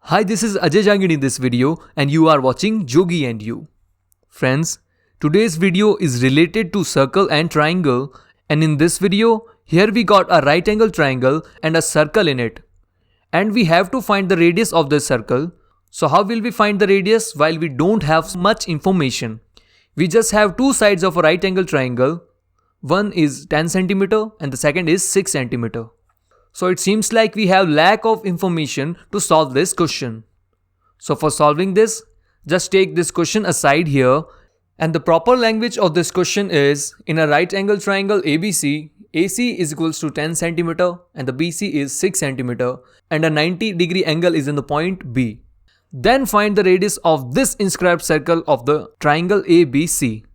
Hi, this is Ajay Jangid in this video and you are watching Jogi and You. Friends, today's video is related to circle and triangle, and in this video, here we got a right angle triangle and a circle in it. And we have to find the radius of this circle. So how will we find the radius while we don't have much information? We just have two sides of a right angle triangle. One is 10 cm and the second is 6 cm. So it seems like we have lack of information to solve this question. So for solving this, just take this question aside here, and the proper language of this question is, in a right angle triangle ABC, AC is equals to 10 cm and the BC is 6 cm and a 90-degree angle is in the point B. Then find the radius of this inscribed circle of the triangle ABC.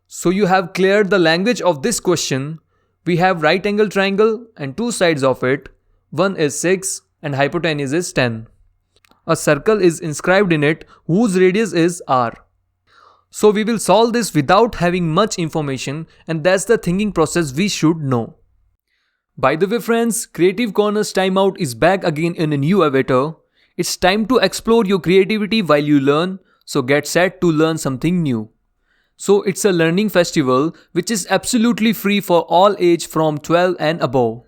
So you have cleared the language of this question. We have right angle triangle and two sides of it. One is 6 and hypotenuse is 10. A circle is inscribed in it whose radius is R. So we will solve this without having much information, and that's the thinking process we should know. By the way friends, Creative Corner's timeout is back again in a new avatar. It's time to explore your creativity while you learn, so get set to learn something new. So it's a learning festival which is absolutely free for all age from 12 and above.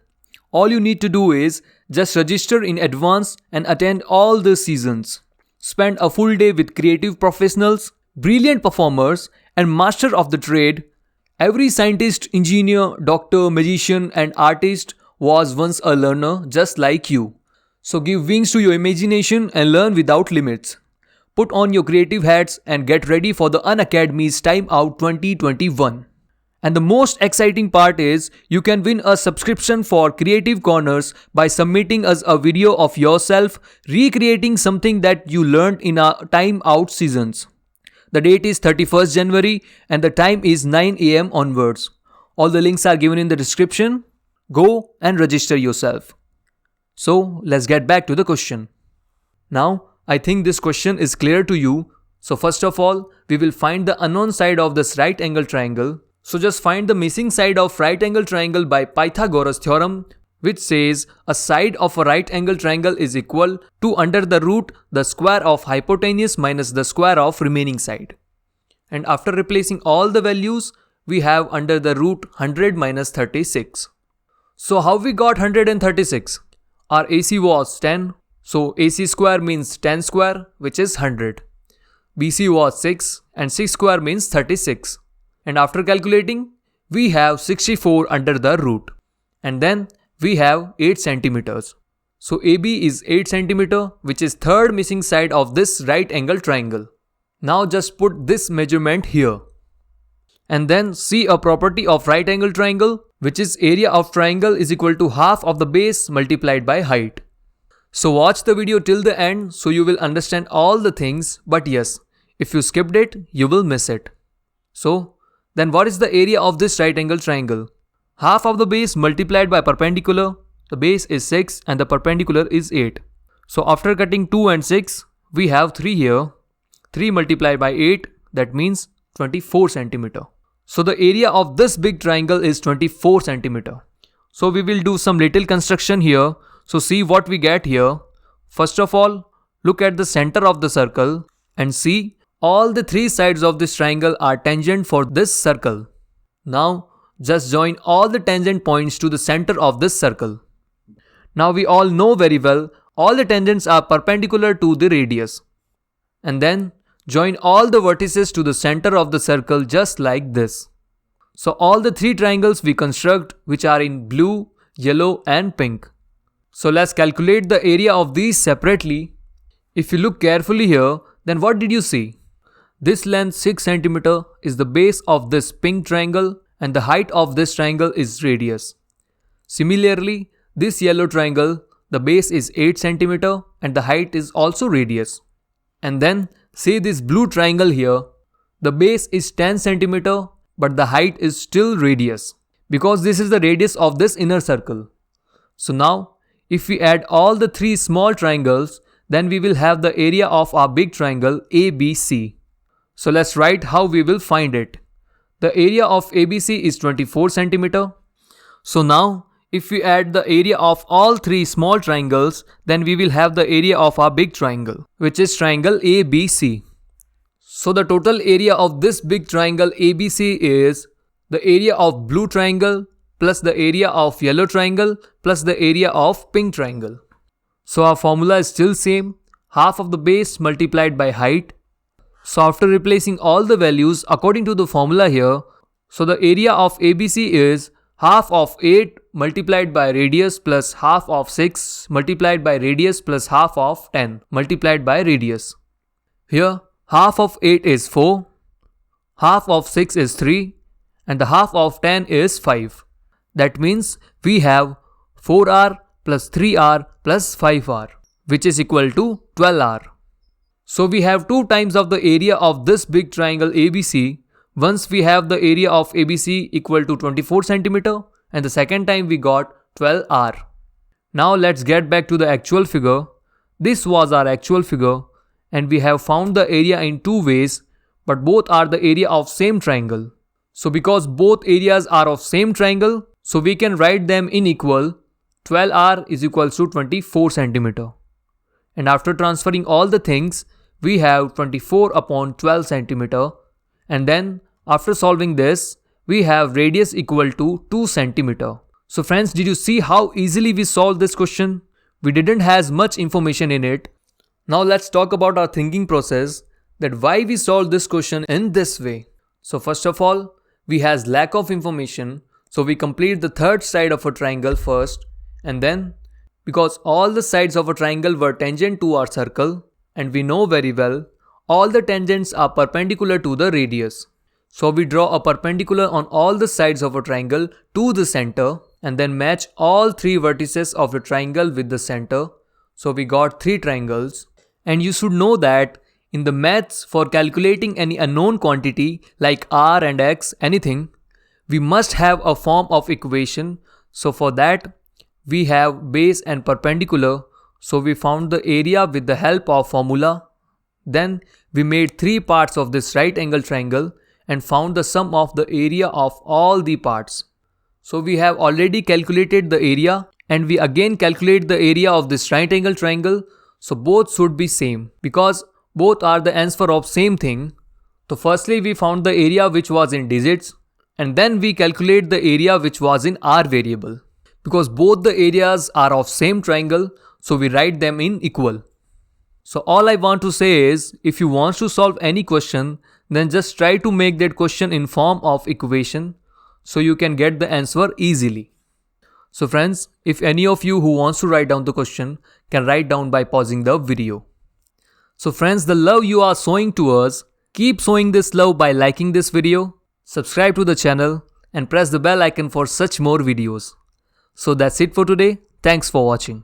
All you need to do is just register in advance and attend all the seasons. Spend a full day with creative professionals, brilliant performers, and master of the trade. Every scientist, engineer, doctor, magician, and artist was once a learner just like you. So give wings to your imagination and learn without limits. Put on your creative hats and get ready for the Unacademy's Time Out 2021. And the most exciting part is you can win a subscription for Creative Corners by submitting us a video of yourself recreating something that you learned in our Time Out seasons. The date is 31st January and the time is 9 AM onwards. All the links are given in the description. Go and register yourself. So let's get back to the question. Now, I think this question is clear to you. So first of all, we will find the unknown side of this right angle triangle. So just find the missing side of right angle triangle by Pythagoras theorem, which says a side of a right angle triangle is equal to under the root the square of hypotenuse minus the square of remaining side. And after replacing all the values, we have under the root 100 minus 36. So how we got 136? Our AC was 10. So AC square means 10 square, which is 100. BC was 6 and 6 square means 36. And after calculating, we have 64 under the root. And then we have 8 centimeters. So AB is 8 centimeter, which is third missing side of this right angle triangle. Now just put this measurement here. And then see a property of right angle triangle, which is area of triangle is equal to half of the base multiplied by height. So watch the video till the end so you will understand all the things, but yes, if you skipped it, you will miss it. So, then what is the area of this right angle triangle? Half of the base multiplied by perpendicular, the base is 6 and the perpendicular is 8. So after cutting 2 and 6, we have 3 here. 3 multiplied by 8, that means 24 centimeter. So the area of this big triangle is 24 centimeter. So we will do some little construction here. So see what we get here. First of all, look at the center of the circle and see all the three sides of this triangle are tangent for this circle. Now just join all the tangent points to the center of this circle. Now we all know very well all the tangents are perpendicular to the radius. And then join all the vertices to the center of the circle just like this. So all the three triangles we construct, which are in blue, yellow and pink. So let's calculate the area of these separately. If you look carefully here, then what did you see? This length 6 cm is the base of this pink triangle and the height of this triangle is radius. Similarly, this yellow triangle, the base is 8 cm and the height is also radius. And then see this blue triangle here, the base is 10 cm but the height is still radius because this is the radius of this inner circle. So now, if we add all the three small triangles, then we will have the area of our big triangle ABC. So let's write how we will find it. The area of ABC is 24 cm. So now, if we add the area of all three small triangles, then we will have the area of our big triangle, which is triangle ABC. So the total area of this big triangle ABC is the area of blue triangle plus the area of yellow triangle plus the area of pink triangle. So our formula is still same, half of the base multiplied by height. So after replacing all the values according to the formula here, so the area of ABC is half of 8 multiplied by radius plus half of 6 multiplied by radius plus half of 10 multiplied by radius. Here half of 8 is 4, half of 6 is 3 and the half of 10 is 5. That means we have 4r plus 3r plus 5r, which is equal to 12r. So we have 2 times of the area of this big triangle ABC. Once we have the area of ABC equal to 24 cm and the second time we got 12r. Now let's get back to the actual figure. This was our actual figure and we have found the area in 2 ways, but both are the area of same triangle. So because both areas are of same triangle, so we can write them in equal. 12r is equals to 24 cm. And after transferring all the things, we have 24 upon 12 cm. And then after solving this, we have radius equal to 2 cm. So friends, did you see how easily we solved this question? We didn't have much information in it. Now let's talk about our thinking process, that why we solved this question in this way. So first of all, we has lack of information. So we complete the third side of a triangle first, and then because all the sides of a triangle were tangent to our circle, and we know very well all the tangents are perpendicular to the radius. So we draw a perpendicular on all the sides of a triangle to the center and then match all 3 vertices of the triangle with the center. So we got 3 triangles. And you should know that in the maths, for calculating any unknown quantity like r and x, anything, we must have a form of equation. So for that, we have base and perpendicular. So we found the area with the help of formula. Then we made 3 parts of this right angle triangle and found the sum of the area of all the parts. So we have already calculated the area and we again calculate the area of this right angle triangle. So both should be same because both are the answer of same thing. So firstly we found the area which was in digits and then we calculate the area which was in r variable. Because both the areas are of same triangle, so we write them in equal. So all I want to say is, if you want to solve any question, then just try to make that question in form of equation so you can get the answer easily. So friends, if any of you who wants to write down the question can write down by pausing the video. So friends, the love you are showing to us, keep showing this love by liking this video, subscribe to the channel and press the bell icon for such more videos. So that's it for today. Thanks for watching.